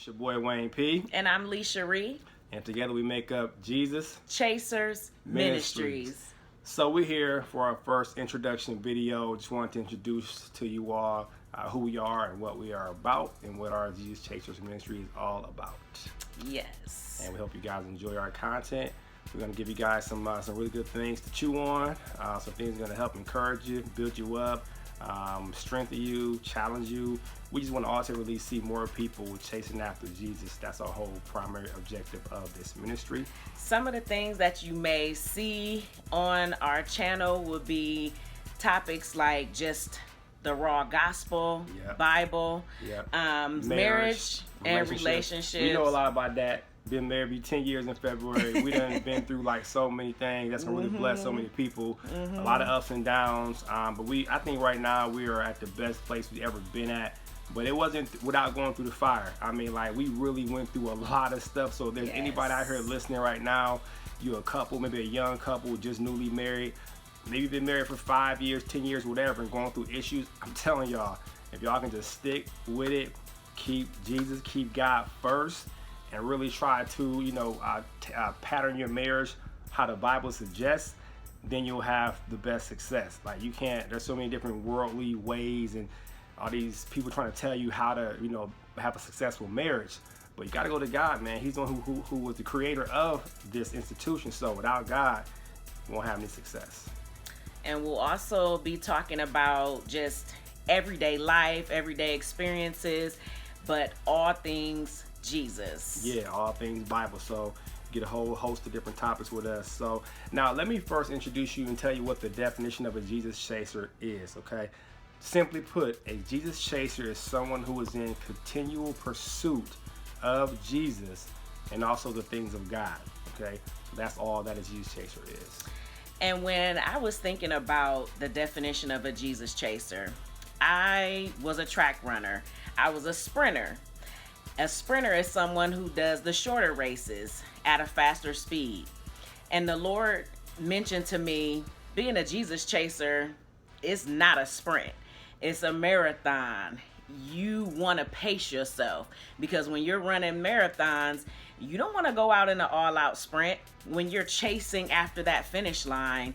It's your boy Wayne P. And I'm Licia Re. And together we make up Jesus Chasers Ministries. So we're here for our first introduction video. Just wanted to introduce to you all who we are and what we are about and what our Jesus Chasers Ministry is all about. Yes. And we hope you guys enjoy our content. We're going to give you guys some really good things to chew on. Some things going to help encourage you, build you up, strengthen you, challenge you. We just want to ultimately see more people chasing after Jesus. That's our whole primary objective of this ministry. Some of the things that you may see on our channel will be topics like just the raw gospel, Bible, marriage and relationships. We know a lot about that. Been married 10 years in February. We done been through like so many things that's gonna really bless so many people. A lot of ups and downs. But I think right now we are at the best place we've ever been at. But it wasn't without going through the fire. I mean, like, we really went through a lot of stuff. So if there's anybody out here listening right now, you're a couple, maybe a young couple, just newly married, maybe been married for 5 years, 10 years, whatever, and going through issues, I'm telling y'all, if y'all can just stick with it, keep Jesus, keep God first, and really try to, pattern your marriage how the Bible suggests, then you'll have the best success. Like, you can't, there's so many different worldly ways and all these people trying to tell you how to, have a successful marriage. But you got to go to God, man. He's the one who was the creator of this institution. So without God, you won't have any success. And we'll also be talking about just everyday life, everyday experiences, but all things Jesus. Yeah, all things Bible. So get a whole host of different topics with us. So now let me first introduce you and tell you what the definition of a Jesus chaser is, okay? Simply put, a Jesus chaser is someone who is in continual pursuit of Jesus and also the things of God, okay? So that's all that a Jesus chaser is. And when I was thinking about the definition of a Jesus chaser, I was a track runner. I was a sprinter. A sprinter is someone who does the shorter races at a faster speed. And the Lord mentioned to me, being a Jesus chaser is not a sprint. It's a marathon. You want to pace yourself, because when you're running marathons, you don't want to go out in an all-out sprint. When you're chasing after that finish line,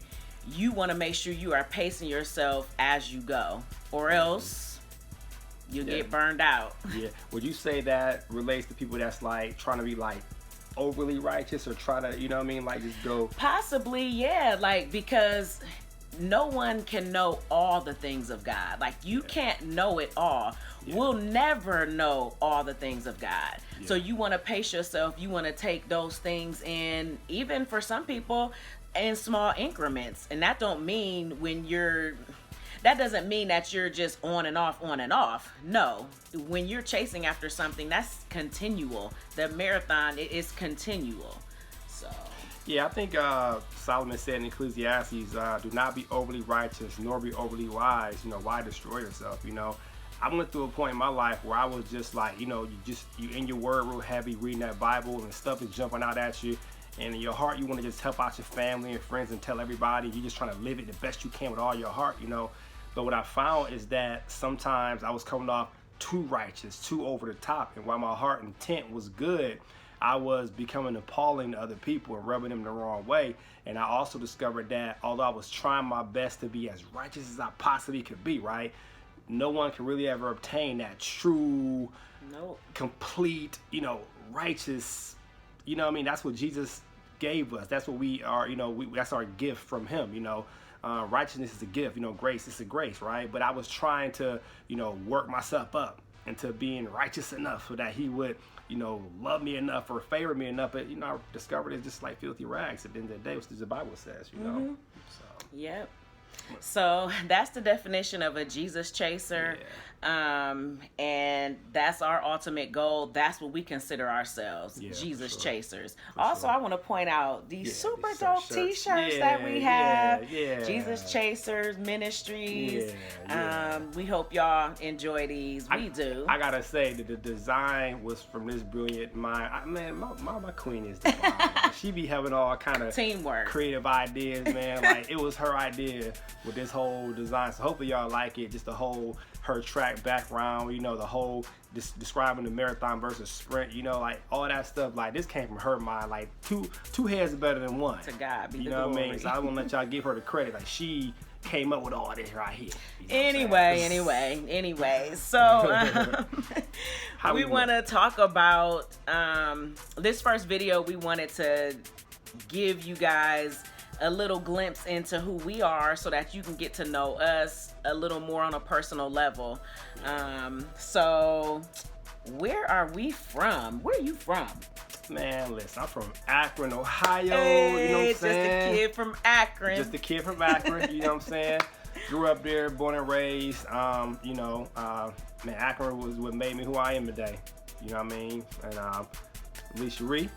you want to make sure you are pacing yourself as you go, or else you get burned out. Yeah. Would you say that relates to people that's like trying to be like overly righteous or try to, like just go? Possibly, yeah. Like, because no one can know all the things of God. Like, you can't know it all. We'll never know all the things of God. So you want to pace yourself. You want to take those things in, even for some people, in small increments. And that don't mean that doesn't mean that you're just on and off, on and off. No, when you're chasing after something, that's continual. The marathon is continual. So yeah, I think Solomon said in Ecclesiastes, do not be overly righteous, nor be overly wise. Why destroy yourself? I went through a point in my life where I was just like, you in your word real heavy, reading that Bible, and stuff is jumping out at you. And in your heart, you want to just help out your family and friends and tell everybody. You're just trying to live it the best you can with all your heart, But what I found is that sometimes I was coming off too righteous, too over the top. And while my heart intent was good, I was becoming appalling to other people and rubbing them the wrong way. And I also discovered that although I was trying my best to be as righteous as I possibly could be, right? No one can really ever obtain that true, complete, righteous, that's what Jesus gave us. That's what we are, that's our gift from him, righteousness is a gift, grace is a grace, right? But I was trying to, work myself up into being righteous enough so that he would, love me enough or favor me enough. But, I discovered it's just like filthy rags at the end of the day, which the Bible says, So. Yep. So that's the definition of a Jesus chaser. And that's our ultimate goal. That's what we consider ourselves, Jesus chasers. Also, I want to point out these super dope t-shirts that we have. Jesus Chasers Ministries. We hope y'all enjoy these. We do. I gotta say that the design was from this brilliant mind. My queen is divine. She be having all kind of teamwork, creative ideas, man. Like, it was her idea. with this whole design. So hopefully y'all like it. Just the whole her track background, you know, the whole describing the marathon versus sprint, you know, like all that stuff. Like this came from her mind. Like two heads are better than one. To God be you the know glory. what I mean? So I want to let y'all give her the credit. Like she came up with all this right here. You know Anyway. So we want to talk about this first video. We wanted to give you guys a little glimpse into who we are so that you can get to know us a little more on a personal level. So where are we from? Where are you from? Man, listen, I'm from Akron, Ohio. Hey, you know what I'm just saying? a kid from Akron. Just a kid from Akron, you know what I'm saying? Grew up there, born and raised. Man, Akron was what made me who I am today. You know what I mean? And Licia Re.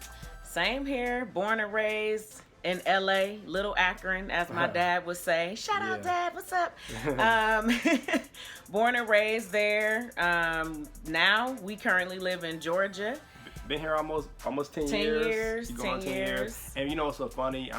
Same here, born and raised in LA, Little Akron, as my dad would say. Shout out, Dad, what's up? Born and raised there. Now we currently live in Georgia. Been here almost 10 years. You going 10 years. And you know what's so funny?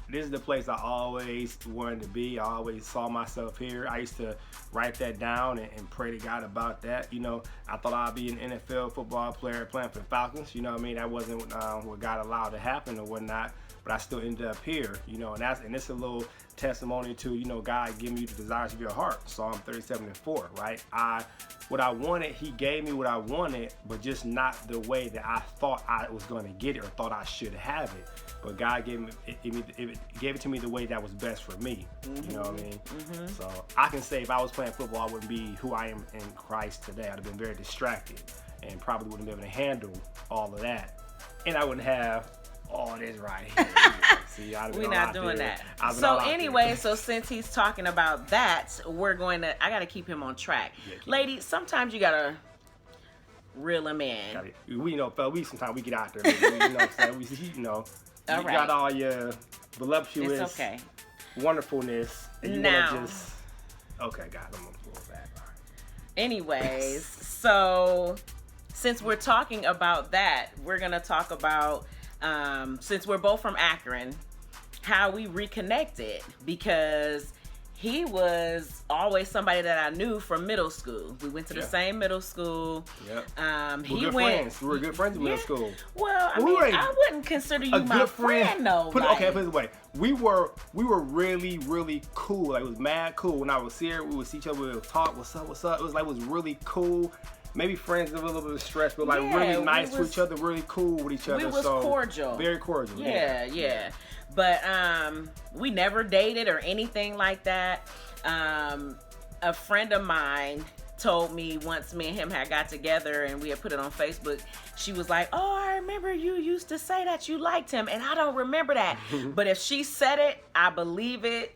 This is the place I always wanted to be. I always saw myself here. I used to write that down and pray to God about that. You know, I thought I'd be an NFL football player playing for the Falcons. You know what I mean? That wasn't what God allowed to happen or whatnot. But I still ended up here, you know, and it's a little testimony to, you know, God giving you the desires of your heart. Psalm 37:4, right? What I wanted, he gave me what I wanted, but just not the way that I thought I was going to get it or thought I should have it. But God gave it to me the way that was best for me. You know what I mean? So I can say if I was playing football, I wouldn't be who I am in Christ today. I'd have been very distracted and probably wouldn't be able to handle all of that. And I wouldn't have all this right here. See, we're not doing that. So anyway, so since he's talking about that, I got to keep him on track. Ladies, sometimes you got to reel him in. We know, fella, sometimes we get out there. You know what I'm saying? You got all your voluptuous wonderfulness. And you want to just... Okay, guys, I'm going to pull it back. Anyways, so since we're talking about that, we're going to talk about... since we're both from Akron, how we reconnected, because he was always somebody that I knew from middle school. We went to the same middle school. Yep. We were good friends in middle school. Well, I mean, I wouldn't consider you my friend though. Put it this way. We were really, really cool. Like, it was mad cool. When I was here, we would see each other, we would talk, what's up? It was really cool. Maybe friends with a little bit of stress, but like really nice to each other, really cool with each other. We was cordial. Very cordial. Yeah. But we never dated or anything like that. A friend of mine told me once me and him had got together and we had put it on Facebook, she was like, oh, I remember you used to say that you liked him, and I don't remember that. But if she said it, I believe it.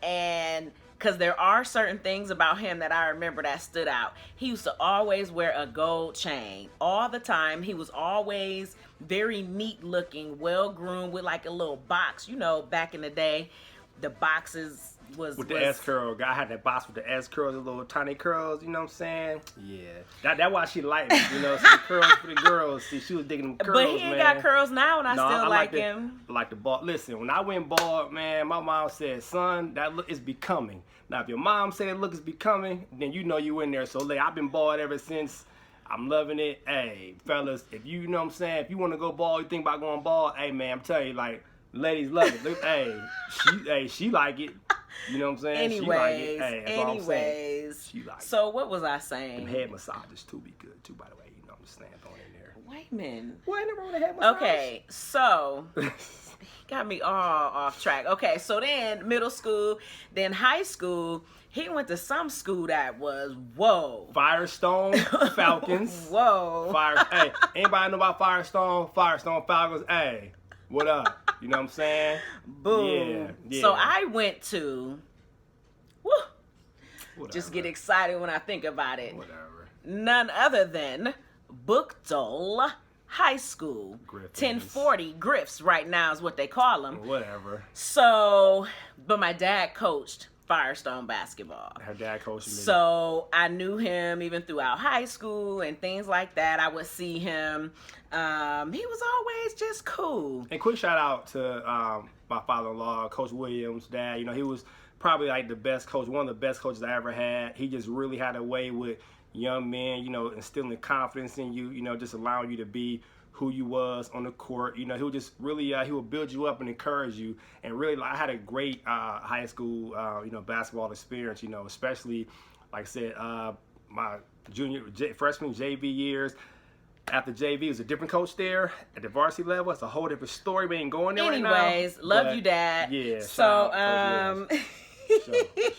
And because there are certain things about him that I remember that stood out. He used to always wear a gold chain all the time. He was always very neat looking, well groomed, with like a little box. You know, back in the day, the boxes was with the S curl. I had that box with the S curls, the little tiny curls. You know what I'm saying? Yeah, that's why she liked me. You know, so the curls for the girls. See, she was digging them curls. But he ain't got curls now, and I still like him. I like the bald. Listen, when I went bald, man, my mom said, "Son, that look is becoming." Now, if your mom said that look is becoming, then you know you in there. So, I've been bald ever since. I'm loving it. Hey, fellas, if you know what I'm saying, if you want to go bald, you think about going bald, hey, man, I'm telling you, like, ladies love it. Look, she like it. You know what I'm saying? Anyways, she like it. Hey, that's all I'm saying. She like so what was I saying? Them head massages too be good too, by the way. You know what I'm saying? Throwing in there. Wait a minute. What ain't wrong with a head massage? Okay, so got me all off track. Okay, so then middle school, then high school. He went to some school that was Firestone Falcons. Hey, anybody know about Firestone Falcons? Hey, what up? You know what I'm saying? Boom. Yeah. So I went to just get excited when I think about it. Whatever. None other than Bookdale High School. 1040 Griffs right now is what they call them. Whatever. So, but my dad coached Firestone basketball. Her dad coached me. So I knew him even throughout high school and things like that. I would see him. He was always just cool. And quick shout out to my father-in-law, Coach Williams' dad. You know, he was probably like the best coach, one of the best coaches I ever had. He just really had a way with young men, you know, instilling confidence in you, you know, just allowing you to be who you was on the court. You know, he would just really, he would build you up and encourage you. And really, I had a great high school, you know, basketball experience, you know, especially, like I said, my freshman JV years. After JV, it was a different coach there at the varsity level. It's a whole different story. We ain't going there right now. Anyways, love you, Dad. Yeah. So,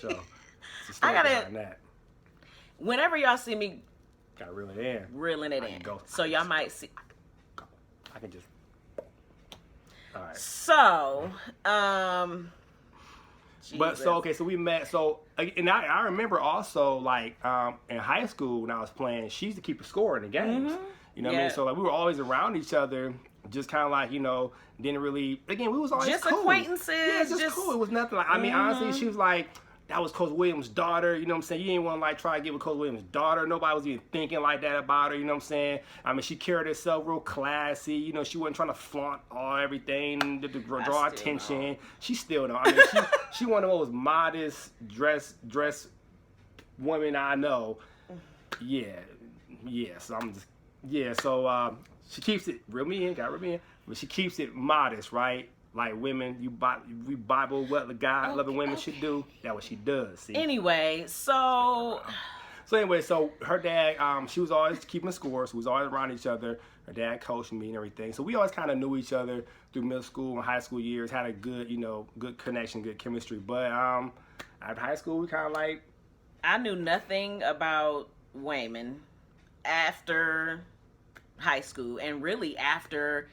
Sure. I gotta. Whenever y'all see me, gotta reel it in. Reeling it in. So y'all might see. I can just. All right. So, But so okay, so we met. So and I remember also like in high school when I was playing, she used to keep a score in the games. Mm-hmm. You know what I mean? So like we were always around each other, just kind of like, you know, didn't really. Again, we was always just cool. Acquaintances. Yeah, just cool. It was nothing like. I mean, honestly, she was like. That was Coach Williams' daughter, you know what I'm saying? You didn't want to like try to get with Coach Williams' daughter. Nobody was even thinking like that about her, you know what I'm saying? I mean, she carried herself real classy. You know, she wasn't trying to flaunt everything to draw attention. Know. She still don't. I mean, she one of the most modest dress women I know. Yeah. So I'm just So she keeps it reel me in, but she keeps it modest, right? Like women, we Bible what the God loving women should do. That's what she does. See? Anyway, so her dad, she was always keeping score. So we was always around each other. Her dad coached me and everything. So we always kind of knew each other through middle school and high school years. Had a good, you know, good connection, good chemistry. But after high school, we kind of like. I knew nothing about Wayman after high school, and really after.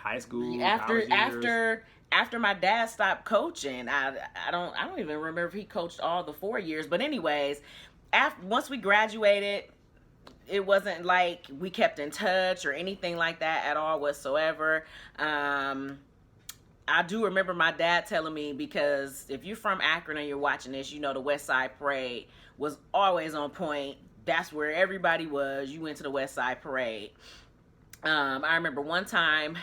High school, after my dad stopped coaching, I don't even remember if he coached all the 4 years. But anyways, once we graduated, it wasn't like we kept in touch or anything like that at all whatsoever. I do remember my dad telling me, because if you're from Akron and you're watching this, you know the West Side Parade was always on point. That's where everybody was. You went to the West Side Parade. I remember one time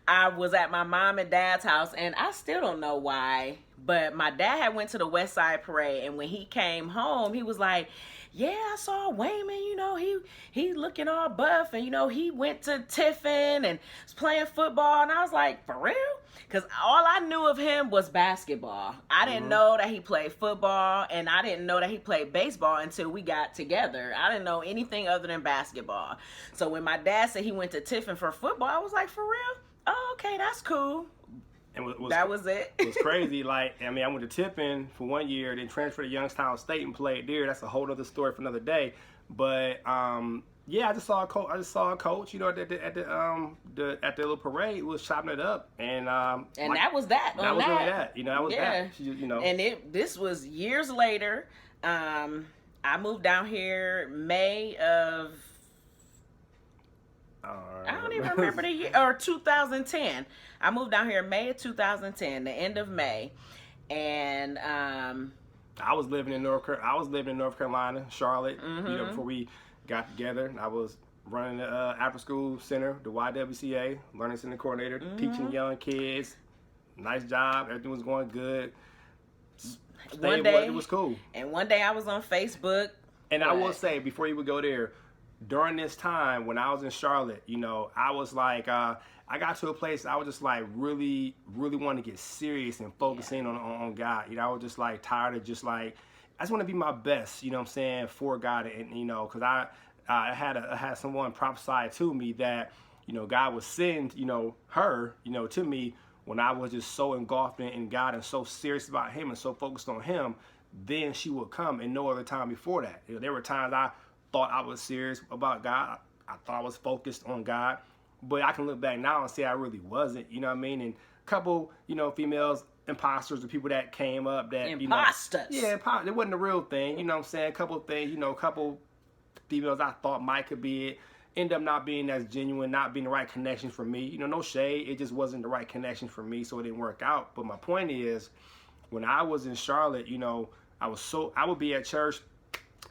I was at my mom and dad's house, and I still don't know why, but my dad had went to the West Side Parade, and when he came home, he was like, yeah, I saw Wayman, you know, he looking all buff, and, you know, he went to Tiffin and was playing football, and I was like, for real? Because all I knew of him was basketball. I didn't know that he played football, and I didn't know that he played baseball until we got together. I didn't know anything other than basketball. So when my dad said he went to Tiffin for football, I was like, for real? Oh, okay, that's cool. And that was it. It was crazy. Like, I mean, I went to Tiffin for 1 year, then transferred to Youngstown State and played there. That's a whole other story for another day. But yeah, I just saw a coach. You know, at the little parade, was chopping it up, and like, that was that. That was really that. You know, that was that. She, you know, and this was years later. I moved down here May of. I don't even remember the year, or 2010. I moved down here May of 2010, the end of May, and I was living in North Carolina, Charlotte. You know, before we got together. I was running the after school center, the YWCA, learning center coordinator, teaching young kids. Nice job. Everything was going good. It was cool. And one day I was on Facebook. And I will say, before you would go there, during this time when I was in Charlotte, you know, I was like, I got to a place I was just like really, really wanting to get serious and focusing on God. You know, I was just like tired of just like, I just want to be my best, you know what I'm saying, for God. And, you know, because I had someone prophesy to me that, you know, God would send, you know, her, you know, to me when I was just so engulfed in God and so serious about Him and so focused on Him. Then she would come, and no other time before that. You know, there were times I thought I was serious about God. I thought I was focused on God. But I can look back now and say I really wasn't, you know what I mean? And a couple, you know, females, imposters, or people that came up that, imposters. You know. Yeah, it wasn't the real thing, you know what I'm saying? A couple of things, you know, a couple females I thought might could be it. End up not being as genuine, not being the right connection for me. You know, no shade. It just wasn't the right connection for me, so it didn't work out. But my point is, when I was in Charlotte, you know, I would be at church,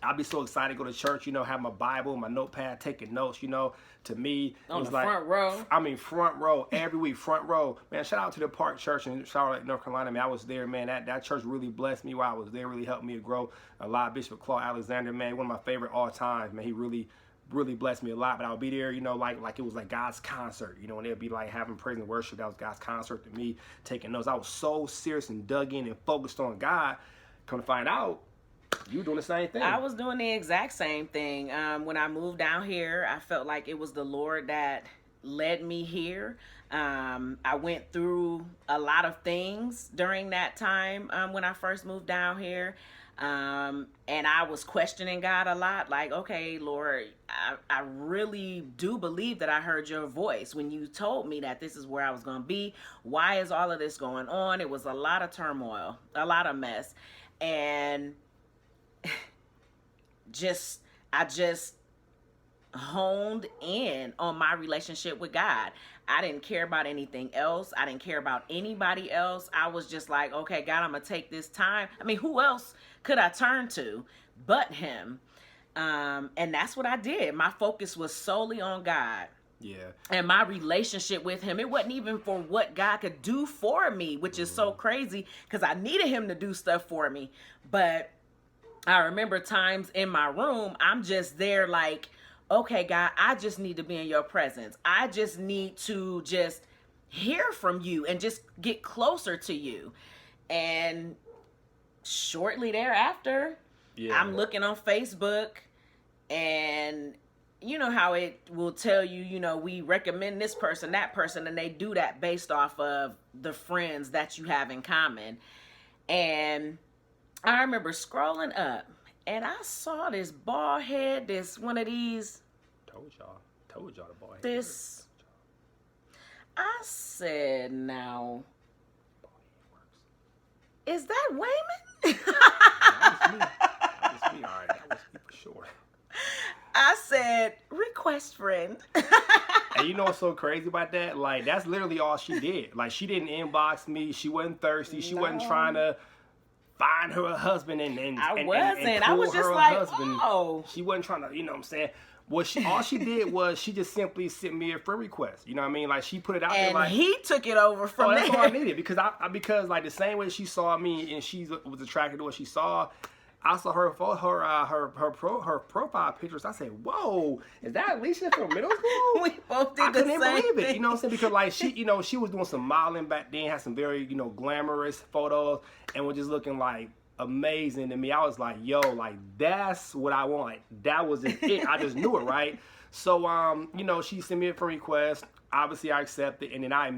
I'll be so excited to go to church, you know, have my Bible, my notepad, taking notes, you know. To me, it On was the like front row. I mean, front row every week, front row. Man, shout out to the Park Church in Charlotte, North Carolina. Man, I was there, man. That church really blessed me while I was there. Really helped me to grow a lot. Bishop Claude Alexander, man, one of my favorite all times. Man, he really blessed me a lot. But I would be there, you know, like it was like God's concert, you know, and they'd be like having praise and worship. That was God's concert to me, taking notes. I was so serious and dug in and focused on God. Come to find out, you doing the same thing. I was doing the exact same thing. When I moved down here, I felt like it was the Lord that led me here. I went through a lot of things during that time when I first moved down here. And I was questioning God a lot, like, okay, Lord, I really do believe that I heard your voice when you told me that this is where I was going to be. Why is all of this going on? It was a lot of turmoil, a lot of mess. And I just honed in on my relationship with God. I didn't care about anything else. I didn't care about anybody else. I was just like, okay, God, I'm going to take this time. I mean, who else could I turn to but him? And that's what I did. My focus was solely on God. Yeah. And my relationship with him, it wasn't even for what God could do for me, which is so crazy because I needed him to do stuff for me. But I remember times in my room, I'm just there like, okay, God, I just need to be in your presence. I just need to just hear from you and just get closer to you. And shortly thereafter, I'm looking on Facebook, and you know how it will tell you, you know, we recommend this person, that person, and they do that based off of the friends that you have in common. And I remember scrolling up, and I saw this bald head, this one of these. Told y'all the bald head. This. I said, now, is that Wayman? That was me. All right. That was me for sure. I said, request friend. And you know what's so crazy about that? Like, that's literally all she did. Like, she didn't inbox me. She wasn't thirsty. She wasn't trying to find her a husband and I wasn't. And I was pull just her like, husband. oh. She wasn't trying to, you know what I'm saying? All she did was she just simply sent me a friend request. You know what I mean? Like, she put it out there And like, he took it over from that's there. all I needed because because like the same way she saw me and she was attracted to what she saw, I saw her profile pictures. I said, "Whoa, is that Licia from middle school?" We both did I the couldn't same believe it. thing. You know what I'm saying? Because like she, you know, she was doing some modeling back then, had some very, you know, glamorous photos, and was just looking like amazing to me. I was like, "Yo, like that's what I want." Like that was just it. I just knew it, right? So, you know, she sent me a friend request. Obviously, I accepted, and then I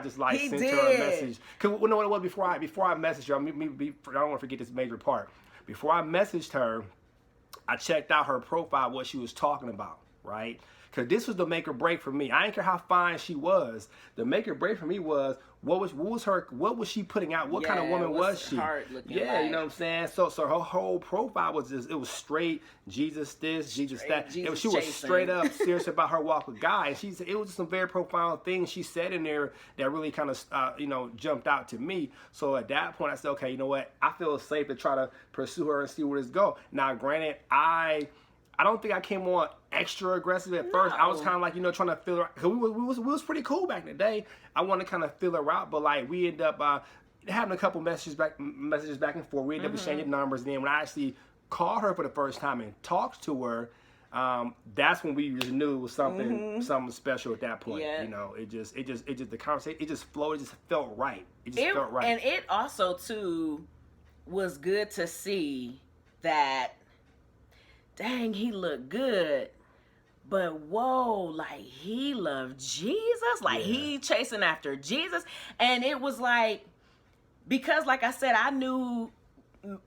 just like He sent did. her a message. Cause you know what it was before I messaged her. I don't want to forget this major part. Before I messaged her, I checked out her profile, what she was talking about, right? Because this was the make or break for me. I didn't care how fine she was. The make or break for me was what was she putting out? What kind of woman was she? Yeah, like? you know what I'm saying? So her whole profile was just, it was straight Jesus this, Jesus that. She was straight up serious about her walk with God. And it was just some very profound things she said in there that really kind of you know, jumped out to me. So at that point I said, okay, you know what? I feel safe to try to pursue her and see where this go. Now granted, I don't think I came on extra aggressive at first. I was kind of like, you know, trying to feel her. Cause we was pretty cool back in the day. I wanted to kind of feel her out, but like we ended up having a couple messages back and forth. We ended up exchanging numbers. And then when I actually called her for the first time and talked to her, that's when we just knew it was something special at that point. Yeah. You know, it just the conversation, it just flowed. It just felt right. It just felt right. And it also too was good to see that. Dang, he looked good, but whoa, like he loved Jesus, like he chasing after Jesus. And it was like, because like I said, I knew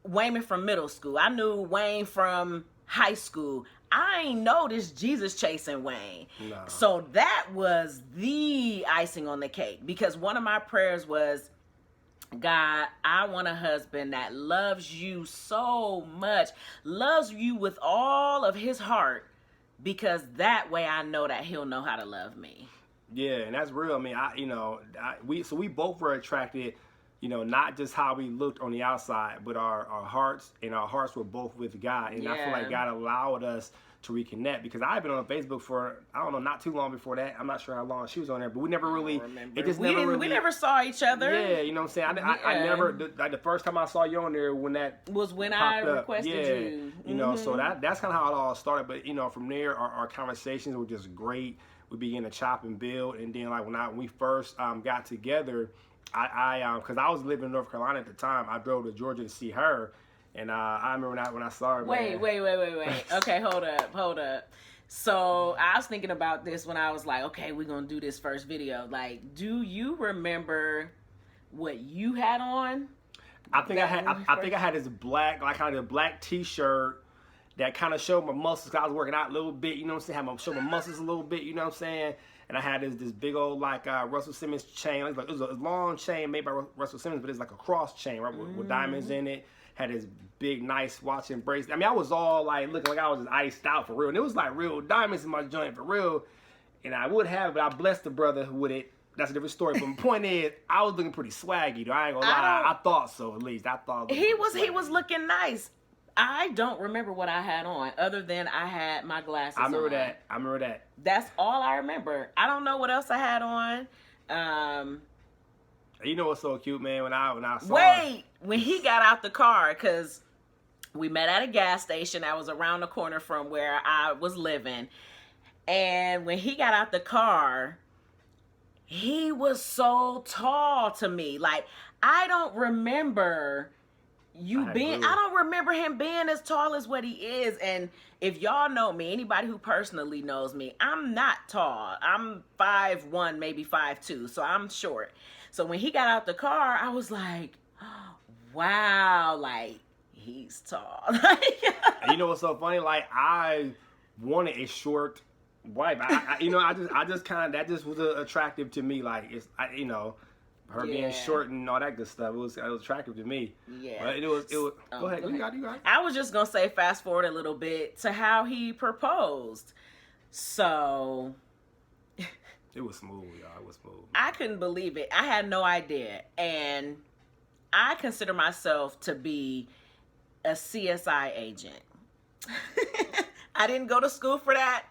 Wayman from middle school, I knew Wayne from high school. I ain't know this Jesus chasing Wayne. No. So that was the icing on the cake, because one of my prayers was, God, I want a husband that loves you so much, loves you with all of his heart, because that way I know that he'll know how to love me. Yeah, and that's real. I mean, we both were attracted not just how we looked on the outside, but our hearts, and our hearts were both with God. And I feel like God allowed us to reconnect, because I've been on Facebook for, I don't know, not too long before that. I'm not sure how long she was on there, but we never really, we never saw each other. Yeah, you know what I'm saying? I never, like the first time I saw you on there, when that was when I requested you. You know, so that's kind of how it all started. But, from there, our conversations were just great. We began to chop and build. And then, like, when we first got together, because I was living in North Carolina at the time, I drove to Georgia to see her. And I remember when I saw her. Wait. Okay, hold up. So I was thinking about this when I was like, okay, we're going to do this first video. Like, do you remember what you had on? I think I had this black, like kind of a black t-shirt that kind of showed my muscles, because I was working out a little bit, you know what I'm saying? Show my muscles a little bit, you know what I'm saying? And I had this big old, like, Russell Simmons chain. It was a long chain made by Russell Simmons, but it's like a cross chain, right, with diamonds in it. Had this big, nice watch and bracelet. I mean, I was all, like, looking like I was just iced out for real. And it was, like, real diamonds in my joint for real. And I would have, but I blessed the brother with it. That's a different story. But the point is, I was looking pretty swaggy, though. I ain't gonna lie. I thought so, at least. I thought he was looking nice. I don't remember what I had on, other than I had my glasses on. I remember that. That's all I remember. I don't know what else I had on. You know what's so cute, man? When I saw when he got out the car, because we met at a gas station that was around the corner from where I was living. And when he got out the car, he was so tall to me. Like, I don't remember I don't remember him being as tall as what he is. And if y'all know me, anybody who personally knows me, I'm not tall. I'm 5'1", maybe 5'2", so I'm short. So when he got out the car, I was like, oh, wow, like, he's tall. And you know what's so funny? Like, I wanted a short wife. I just kind of, that just was attractive to me. Like, her being short and all that good stuff. It was attractive to me. Yeah. But it was. Go ahead. You got it. I was just gonna say, fast forward a little bit to how he proposed. So. It was smooth, y'all. It was smooth. I couldn't believe it. I had no idea. And I consider myself to be a CSI agent. I didn't go to school for that.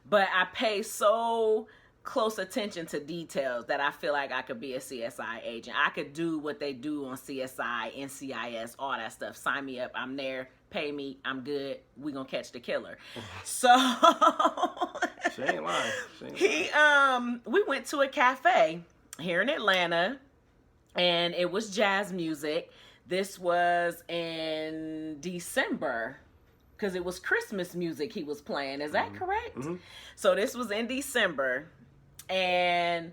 But I pay so close attention to details that I feel like I could be a CSI agent. I could do what they do on CSI, NCIS, all that stuff. Sign me up. I'm there. Pay me. I'm good. We gonna catch the killer. So she ain't lying. We went to a cafe here in Atlanta, and it was jazz music. This was in December, because it was Christmas music he was playing. Is that correct? Mm-hmm. So this was in December, and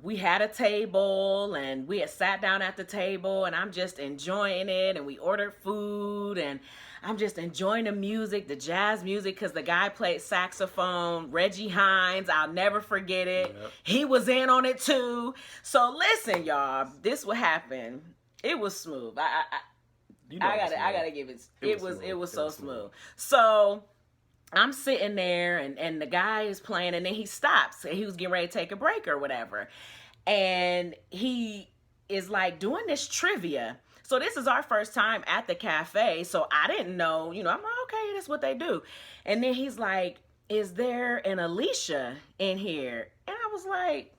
we had a table, and we had sat down at the table, and I'm just enjoying it, and we ordered food, and I'm just enjoying the music, the jazz music, because the guy played saxophone, Reggie Hines. I'll never forget it. Yep. He was in on it too. So listen, y'all, this what happened. It was smooth. I gotta give it. It was so smooth. So I'm sitting there, and the guy is playing, and then he stops. He was getting ready to take a break or whatever, and he is like doing this trivia. So this is our first time at the cafe, so I didn't know. I'm like, okay, that's what they do. And then he's like, "Is there an Licia in here?" And I was like,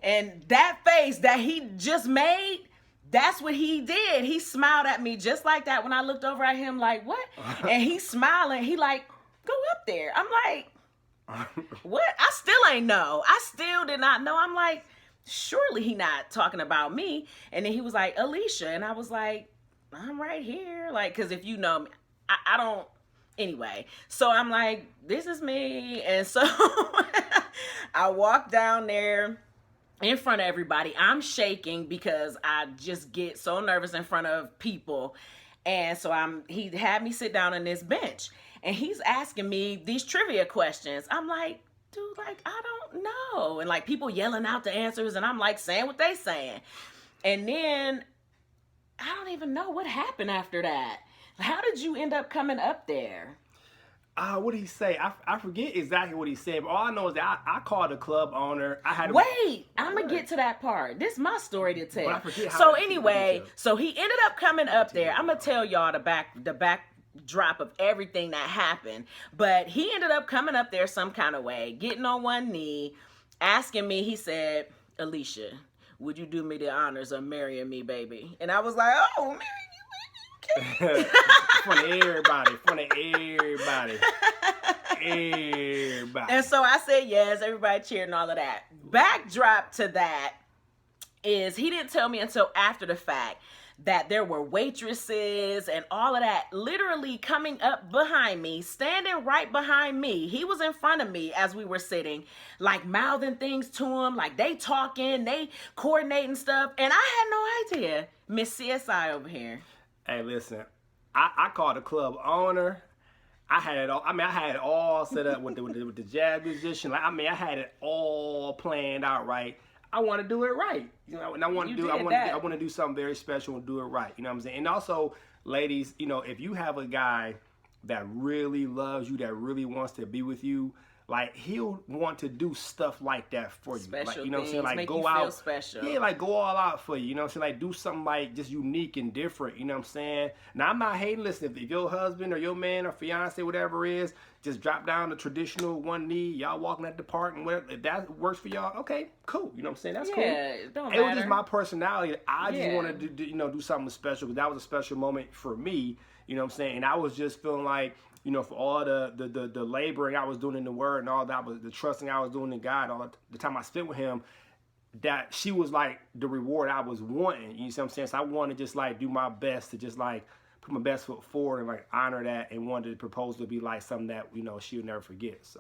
and that face that he just made. That's what he did. He smiled at me just like that when I looked over at him like, what? And he's smiling. He like, go up there. I'm like, what? I still ain't know. I still did not know. I'm like, surely he not talking about me. And then he was like, Licia. And I was like, I'm right here. Like, because if you know me, I don't. Anyway, so I'm like, this is me. And so I walked down there in front of everybody. I'm shaking because I just get so nervous in front of people. And so he had me sit down on this bench, and he's asking me these trivia questions. I'm like, dude, like, I don't know. And like people yelling out the answers, and I'm like saying what they saying. And then I don't even know what happened after that. How did you end up coming up there? What did he say? I forget exactly what he said, but all I know is that I called the club owner. I had Wait, I'm gonna get to that part. This is my story to tell. I forget how So that anyway, details. so he ended up coming up there. I'm gonna tell y'all the backdrop of everything that happened. But he ended up coming up there some kind of way, getting on one knee, asking me. He said, "Alicia, would you do me the honors of marrying me, baby?" And I was like, "Oh, marry you, baby." In front of everybody. In front of everybody. Everybody. And so I said yes, everybody cheered and all of that. Backdrop to that is he didn't tell me until after the fact that there were waitresses and all of that literally coming up behind me, standing right behind me. He was in front of me as we were sitting, like mouthing things to him, like they talking, they coordinating stuff, and I had no idea. Miss CSI over here. Hey, listen, I called the club owner. I had it all. I mean, I had it all set up with the jazz musician. Like, I mean, I had it all planned out right. I want to do it right, you know, and I want to do something very special and do it right. You know what I'm saying? And also, ladies, you know, if you have a guy that really loves you, that really wants to be with you, like, he'll want to do stuff like that for you. Special like, you know what I'm saying? things, Like, make go you out. feel special. Yeah, like, go all out for you. You know what I'm saying? Like, do something, like, just unique and different. You know what I'm saying? Now, I'm not hating. Listen, if your husband or your man or fiance, whatever it is, just drop down the traditional one knee, y'all walking at the park and whatever, if that works for y'all, okay, cool. You know what I'm saying? That's cool. Yeah, it don't It was matter. just my personality. I just Yeah. wanted to do something special, because that was a special moment for me. You know what I'm saying? And I was just feeling like, you know, for all the laboring I was doing in the Word and all that, was the trusting I was doing in God, all the time I spent with Him, that she was like the reward I was wanting. You see what I'm saying? So I wanted to just like do my best to just like put my best foot forward and like honor that, and wanted the proposal to be like something that, you know, she would never forget. So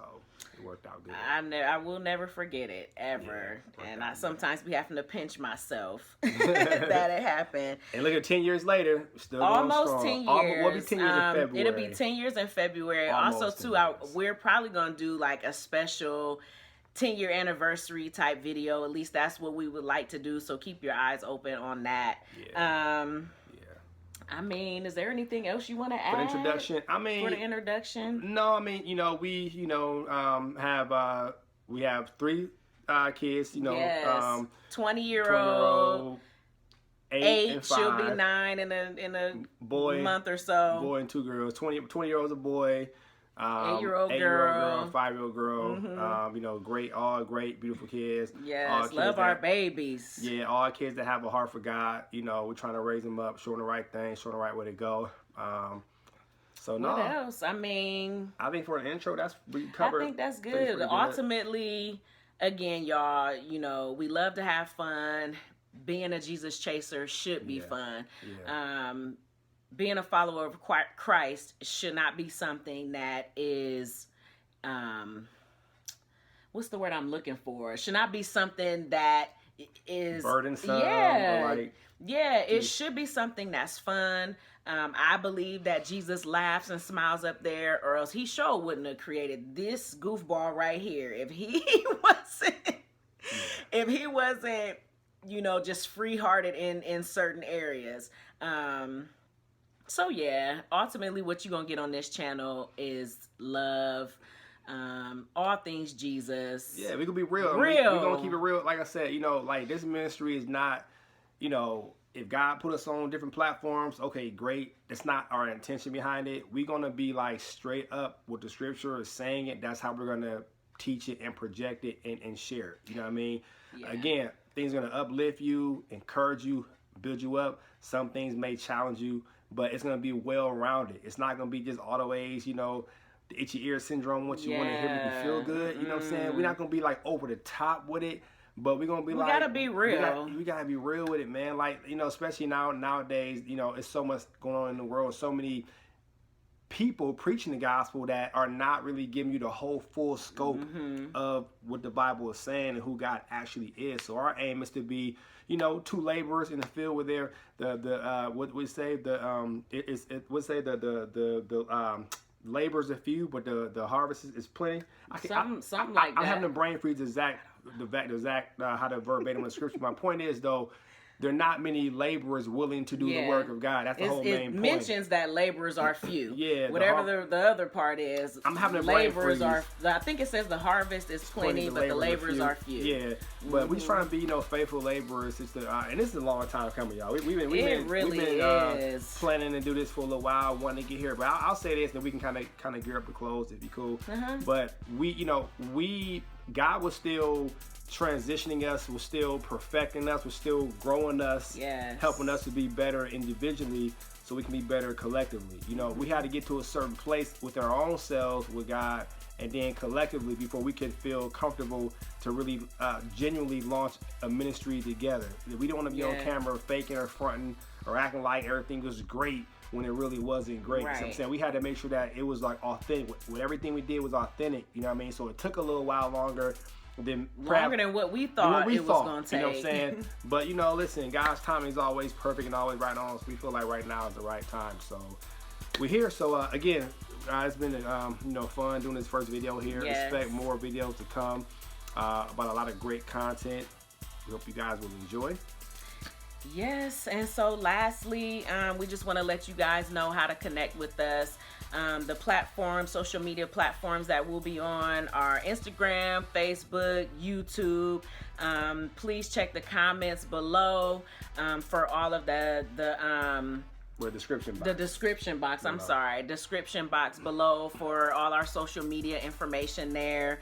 it worked out good. I will never forget it ever. Yeah, and I sometimes be having to pinch myself that it happened. And look at 10 years later, still going Almost strong. 10 years. We'll be 10 years in February. It'll be 10 years in February. Almost Also, 10 too, years. we're probably going to do like a special 10-year anniversary type video. At least that's what we would like to do. So keep your eyes open on that. Yeah. I mean, is there anything else you want to add? For the introduction, I mean, For the introduction? No, I mean, you know, we, you know, we have 3 kids, you know, Yes. 20-year-old, 20-year-old, 8 and 5. she'll be 9 in a Boy, month or so. Boy and 2 girls. 20-year-old's a boy. 8-year-old girl, girl. 5-year-old girl. You know, all great, beautiful kids. Yes, love our babies. Yeah, all kids that have a heart for God. You know, we're trying to raise them up, showing the right thing, showing the right way to go. So no. What else? I mean, I think for an intro, we covered. I think that's good. Ultimately, again, y'all, you know, we love to have fun. Being a Jesus chaser should be fun. Yeah. Being a follower of Christ should not be something that is, what's the word I'm looking for? It should not be something that is burdensome. Yeah, or it should be something that's fun. I believe that Jesus laughs and smiles up there, or else He sure wouldn't have created this goofball right here if He wasn't, you know, just free-hearted in certain areas. So yeah, ultimately what you're going to get on this channel is love, all things Jesus. Yeah, we can be real. We're going to keep it real. Like I said, you know, like, this ministry is not, you know, if God put us on different platforms, okay, great. That's not our intention behind it. We're going to be like straight up what the scripture is saying it. That's how we're going to teach it and project it and share it. You know what I mean? Yeah. Again, things are going to uplift you, encourage you, build you up. Some things may challenge you, but it's going to be well-rounded. It's not going to be just always, you know, the itchy ear syndrome, what you want to hear make you feel good. You know what I'm saying? We're not going to be like over the top with it, but we're going to be like... We got to be real. We got to be real with it, man. Like, you know, especially nowadays, you know, it's so much going on in the world. So many people preaching the gospel that are not really giving you the whole full scope of what the Bible is saying and who God actually is. So our aim is to be, you know, 2 laborers in the field with what we say the laborers are few, but the harvest is plenty. Something like that. I'm having the brain freeze exact how the verbatim in the scripture. My point is though, there are not many laborers willing to do the work of God. That's the whole main point. It mentions that laborers are few. Yeah. Whatever the other part is, I'm having a laborers are. I think it says the harvest is plenty, but the laborers are few. Yeah, but we trying to be faithful laborers. And this is a long time coming, y'all. We've been planning to do this for a little while, wanting to get here. But I'll say this, and we can kind of gear up to close if you cool. But God was still transitioning us, was still perfecting us, was still growing us, helping us to be better individually so we can be better collectively. We had to get to a certain place with our own selves with God, and then collectively before we could feel comfortable to really genuinely launch a ministry together. We don't want to be on camera faking or fronting or acting like everything was great when it really wasn't great. Right. So I'm saying we had to make sure that it was like authentic. With everything we did was authentic. You know what I mean? So it took a little while longer than what we thought it was going to take. You know what I'm saying? But listen, God's timing is always perfect and always right on. So we feel like right now is the right time. So we're here. So again, it's been fun doing this first video here. Yes. Expect more videos to come about a lot of great content. We hope you guys will enjoy. Yes, and so lastly, we just want to let you guys know how to connect with us. The social media platforms that we'll be on are Instagram, Facebook, YouTube. Please check the comments below for all of the description box. The description box. I'm sorry, description box below for all our social media information there.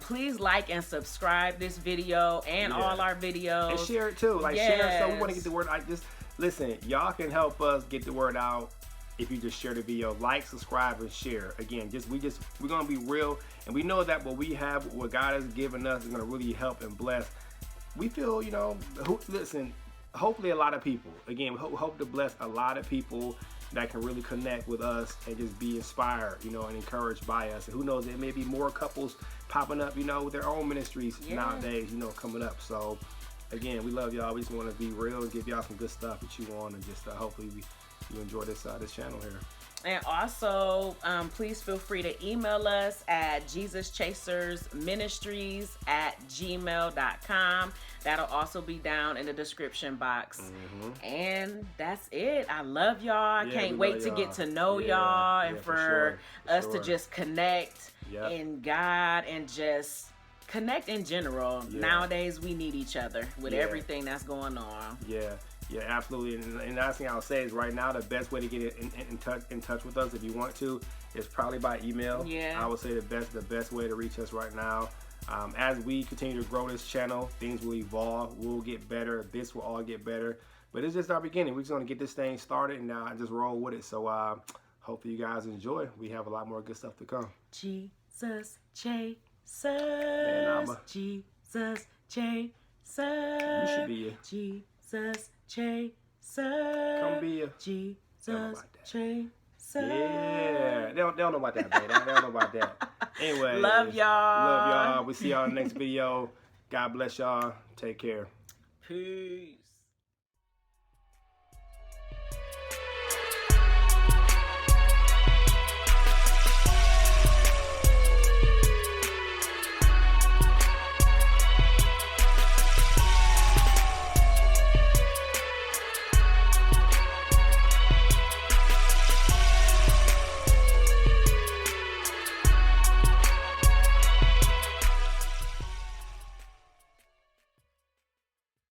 Please like and subscribe this video and all our videos. And share it too. Share so we want to get the word out. Listen, y'all can help us get the word out if you just share the video. Like, subscribe, and share. Again, we're gonna be real, and we know that what we have, what God has given us, is gonna really help and bless. We feel, hopefully a lot of people. Again, we hope to bless a lot of people that can really connect with us and just be inspired, and encouraged by us. And who knows, there may be more couples popping up, with their own ministries nowadays, coming up. So again, we love y'all. We just want to be real and give y'all some good stuff to chew on, and just hopefully you enjoy this channel here. And also, please feel free to email us at JesusChasersMinistries@gmail.com. That'll also be down in the description box. And that's it. I love y'all. I can't wait to get to know y'all and for us to just connect in God and just connect in general. Nowadays, we need each other with everything that's going on. Yeah, absolutely. And the last thing I'll say is right now, the best way to get in touch with us, if you want to, is probably by email. I would say the best way to reach us right now. As we continue to grow this channel, things will evolve. We'll get better. This will all get better. But it's just our beginning. We're just going to get this thing started and just roll with it. So hopefully you guys enjoy. We have a lot more good stuff to come. Jesus Chasers. Jesus Chasers. You should be Jesus Chaser. Come be a Jesus Chaser. Yeah. They don't know about that, baby. They don't know about that. Anyway. Love y'all. We'll see y'all in the next video. God bless y'all. Take care. Peace.